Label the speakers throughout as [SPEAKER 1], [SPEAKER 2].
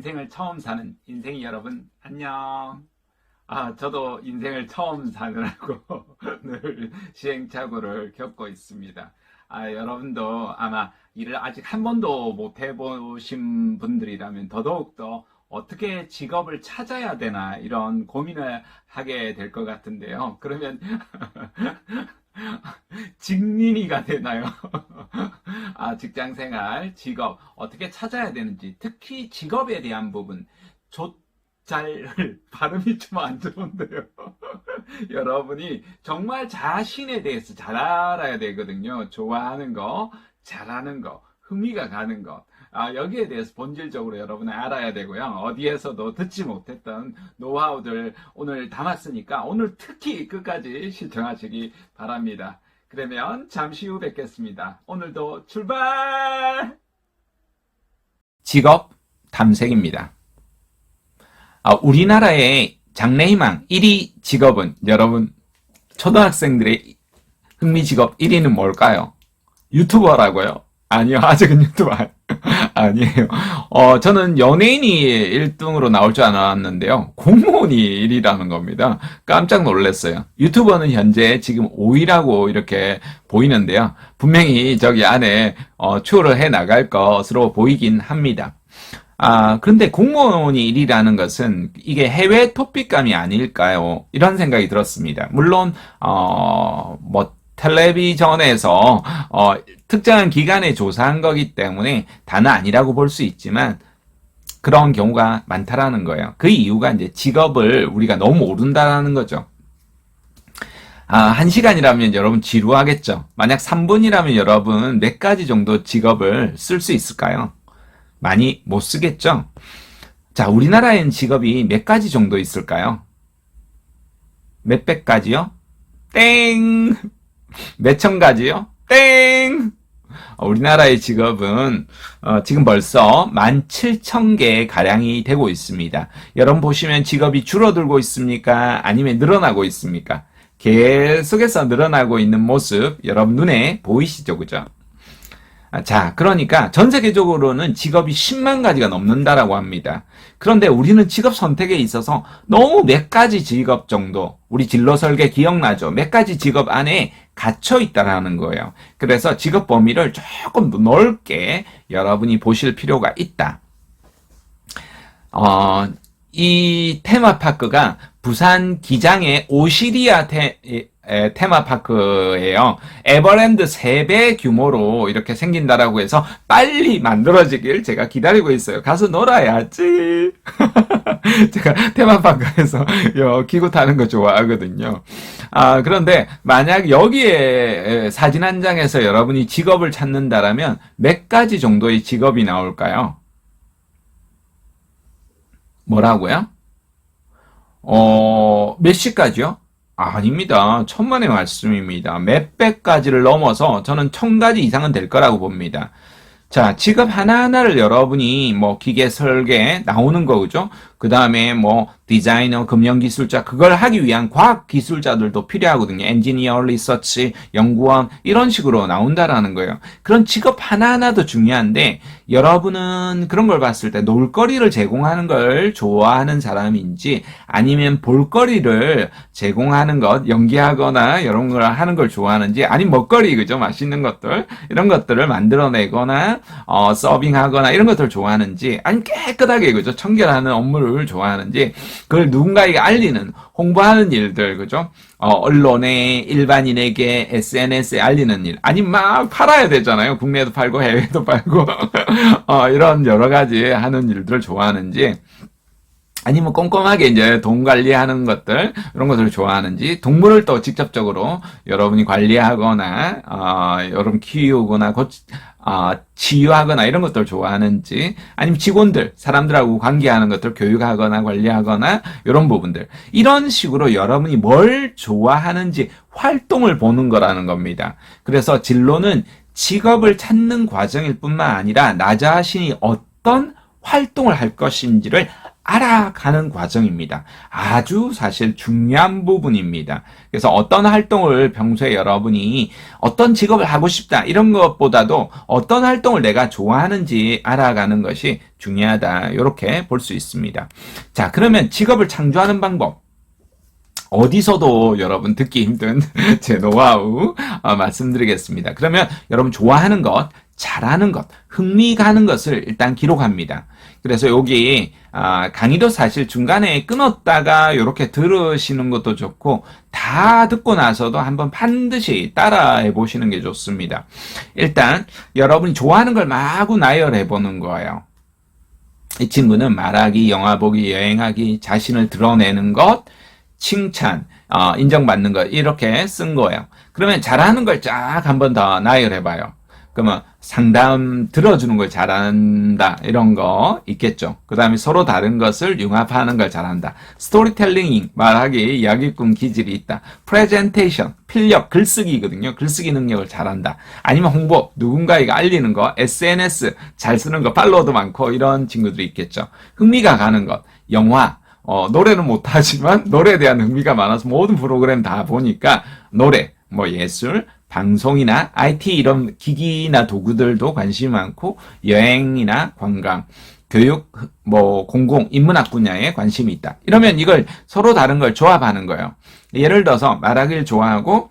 [SPEAKER 1] 인생을 처음 사는 인생이 여러분 안녕. 저도 인생을 처음 사느라고 늘 시행착오를 겪고 있습니다. 여러분도 아마 일을 아직 한 번도 못 해보신 분들이라면 더더욱더 어떻게 직업을 찾아야 되나 이런 고민을 하게 될 것 같은데요. 그러면 직린이가 되나요? 직장생활, 직업 어떻게 찾아야 되는지, 특히 직업에 대한 부분 발음이 좀 안 좋은데요. 여러분이 정말 자신에 대해서 잘 알아야 되거든요. 좋아하는 거, 잘하는 거, 흥미가 가는 것. 여기에 대해서 본질적으로 여러분은 알아야 되고요. 어디에서도 듣지 못했던 노하우들 오늘 담았으니까 오늘 특히 끝까지 시청하시기 바랍니다. 그러면 잠시 후 뵙겠습니다. 오늘도 출발! 직업 탐색입니다. 우리나라의 장래희망 1위 직업은 여러분 초등학생들의 흥미 직업 1위는 뭘까요? 유튜버라고요? 아니요, 아직은 유튜버 아니에요. 저는 연예인이 1등으로 나올 줄 알았는데요. 공무원이 1위라는 겁니다. 깜짝 놀랐어요. 유튜버는 현재 지금 5위라고 이렇게 보이는데요. 분명히 저기 안에 추월을 해 나갈 것으로 보이긴 합니다. 그런데 공무원이 1위라는 것은 이게 해외 토픽감이 아닐까요? 이런 생각이 들었습니다. 물론 텔레비전에서 특정한 기관에 조사한 거기 때문에 다는 아니라고 볼 수 있지만 그런 경우가 많다라는 거예요. 그 이유가 이제 직업을 우리가 너무 모른다라는 거죠. 1시간이라면 여러분 지루하겠죠. 만약 3분이라면 여러분 몇 가지 정도 직업을 쓸 수 있을까요? 많이 못 쓰겠죠. 자, 우리나라에는 직업이 몇 가지 정도 있을까요? 몇백 가지요? 땡! 몇천 가지요? 땡! 우리나라의 직업은 지금 벌써 17,000개 가량이 되고 있습니다. 여러분 보시면 직업이 줄어들고 있습니까? 아니면 늘어나고 있습니까? 계속해서 늘어나고 있는 모습 여러분 눈에 보이시죠? 그죠? 자, 그러니까 전 세계적으로는 직업이 10만 가지가 넘는다라고 합니다. 그런데 우리는 직업 선택에 있어서 너무 몇 가지 직업 정도, 우리 진로 설계 기억나죠? 몇 가지 직업 안에 갇혀 있다라는 거예요. 그래서 직업 범위를 조금 넓게 여러분이 보실 필요가 있다. 이 테마파크가 부산 기장의 오시리아 테마파크예요. 에버랜드 3배 규모로 이렇게 생긴다라고 해서 빨리 만들어지길 제가 기다리고 있어요. 가서 놀아야지. 제가 테마파크에서 기구 타는 거 좋아하거든요. 그런데 만약 여기에 사진 한 장에서 여러분이 직업을 찾는다라면 몇 가지 정도의 직업이 나올까요? 뭐라고요? 몇십 가지요? 아닙니다. 천만의 말씀입니다. 몇백 가지를 넘어서 저는 1000가지 이상은 될 거라고 봅니다. 자, 직업 하나하나를 여러분이 기계 설계 나오는 거, 그죠? 그 다음에 디자이너, 금융기술자, 그걸 하기 위한 과학기술자들도 필요하거든요. 엔지니어, 리서치, 연구원, 이런 식으로 나온다라는 거예요. 그런 직업 하나하나도 중요한데, 여러분은 그런 걸 봤을 때 놀거리를 제공하는 걸 좋아하는 사람인지, 아니면 볼거리를 제공하는 것, 연기하거나 이런 걸 하는 걸 좋아하는지, 아니면 먹거리, 그죠? 맛있는 것들, 이런 것들을 만들어내거나, 서빙하거나 이런 것들을 좋아하는지, 아니면 깨끗하게, 그죠? 청결하는 업무를 좋아하는지, 그걸 누군가에게 알리는, 홍보하는 일들, 그죠? 언론에, 일반인에게, SNS에 알리는 일. 아니면 막 팔아야 되잖아요. 국내에도 팔고, 해외에도 팔고, 이런 여러 가지 하는 일들을 좋아하는지, 아니면 꼼꼼하게 이제 돈 관리하는 것들, 이런 것들을 좋아하는지, 동물을 또 직접적으로 여러분이 관리하거나, 여러분 키우거나, 치유하거나 이런 것들을 좋아하는지, 아니면 직원들, 사람들하고 관계하는 것들 교육하거나 관리하거나 이런 부분들, 이런 식으로 여러분이 뭘 좋아하는지 활동을 보는 거라는 겁니다. 그래서 진로는 직업을 찾는 과정일 뿐만 아니라 나 자신이 어떤 활동을 할 것인지를 알아가는 과정입니다. 아주 사실 중요한 부분입니다. 그래서 어떤 활동을 평소에 여러분이 어떤 직업을 하고 싶다 이런 것보다도 어떤 활동을 내가 좋아하는지 알아가는 것이 중요하다. 이렇게 볼 수 있습니다. 자, 그러면 직업을 창조하는 방법. 어디서도 여러분 듣기 힘든 제 노하우 말씀드리겠습니다. 그러면 여러분 좋아하는 것, 잘하는 것, 흥미 가는 것을 일단 기록합니다. 그래서 여기 강의도 사실 중간에 끊었다가 이렇게 들으시는 것도 좋고 다 듣고 나서도 한번 반드시 따라해 보시는 게 좋습니다. 일단 여러분이 좋아하는 걸 마구 나열해 보는 거예요. 이 친구는 말하기, 영화 보기, 여행하기, 자신을 드러내는 것, 칭찬, 인정받는 것 이렇게 쓴 거예요. 그러면 잘하는 걸 쫙 한 번 더 나열해봐요. 그러면 상담 들어주는 걸 잘한다 이런 거 있겠죠. 그 다음에 서로 다른 것을 융합하는 걸 잘한다. 스토리텔링, 말하기, 이야기꾼 기질이 있다. 프레젠테이션, 필력, 글쓰기거든요. 글쓰기 능력을 잘한다. 아니면 홍보, 누군가에게 알리는 거, SNS 잘 쓰는 거, 팔로워도 많고 이런 친구들이 있겠죠. 흥미가 가는 것, 영화, 노래는 못하지만 노래에 대한 흥미가 많아서 모든 프로그램 다 보니까 노래, 뭐 예술, 방송이나 IT 이런 기기나 도구들도 관심이 많고 여행이나 관광, 교육, 뭐 공공, 인문학 분야에 관심이 있다. 이러면 이걸 서로 다른 걸 조합하는 거예요. 예를 들어서 말하기를 좋아하고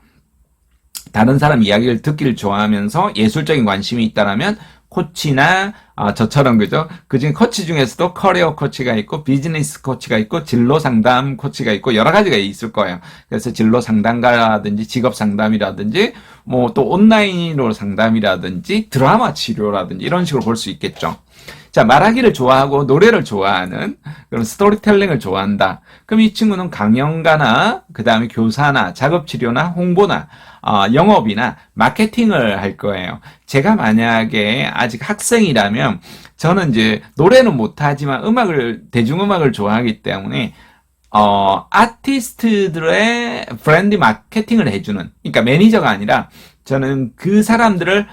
[SPEAKER 1] 다른 사람 이야기를 듣기를 좋아하면서 예술적인 관심이 있다라면 코치나 저처럼 그죠? 그중 코치 중에서도 커리어 코치가 있고 비즈니스 코치가 있고 진로 상담 코치가 있고 여러 가지가 있을 거예요. 그래서 진로 상담가라든지 직업 상담이라든지 뭐 또 온라인으로 상담이라든지 드라마 치료라든지 이런 식으로 볼 수 있겠죠. 자, 말하기를 좋아하고 노래를 좋아하는 그런 스토리텔링을 좋아한다. 그럼 이 친구는 강연가나 그 다음에 교사나 작업치료나 홍보나 영업이나 마케팅을 할 거예요. 제가 만약에 아직 학생이라면 저는 이제 노래는 못하지만 대중음악을 좋아하기 때문에 아티스트들의 브랜드 마케팅을 해주는, 그러니까 매니저가 아니라 저는 그 사람들을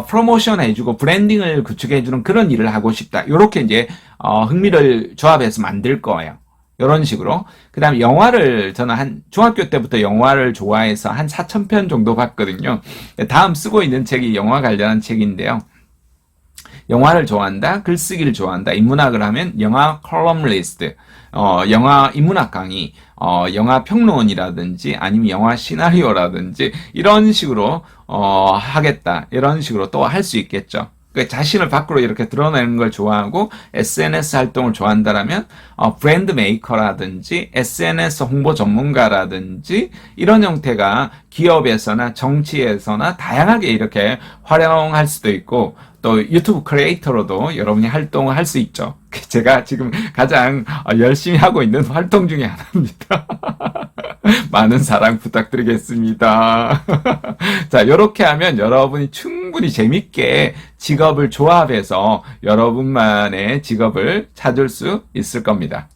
[SPEAKER 1] 프로모션 해주고 브랜딩을 구축해주는 그런 일을 하고 싶다. 이렇게 이제 흥미를 조합해서 만들 거예요. 이런 식으로. 그 다음에 영화를 저는 중학교 때부터 영화를 좋아해서 한 4,000편 정도 봤거든요. 다음 쓰고 있는 책이 영화 관련한 책인데요. 영화를 좋아한다, 글쓰기를 좋아한다, 인문학을 하면 영화 컬럼리스트, 영화 인문학 강의, 영화 평론이라든지 아니면 영화 시나리오라든지 이런 식으로 하겠다. 이런 식으로 또 할 수 있겠죠. 자신을 밖으로 이렇게 드러내는 걸 좋아하고 SNS 활동을 좋아한다라면 브랜드 메이커라든지 SNS 홍보 전문가라든지 이런 형태가 기업에서나 정치에서나 다양하게 이렇게 활용할 수도 있고 또 유튜브 크리에이터로도 여러분이 활동을 할 수 있죠. 제가 지금 가장 열심히 하고 있는 활동 중에 하나입니다. 많은 사랑 부탁드리겠습니다. 자, 이렇게 하면 여러분이 충분히 재밌게 직업을 조합해서 여러분만의 직업을 찾을 수 있을 겁니다.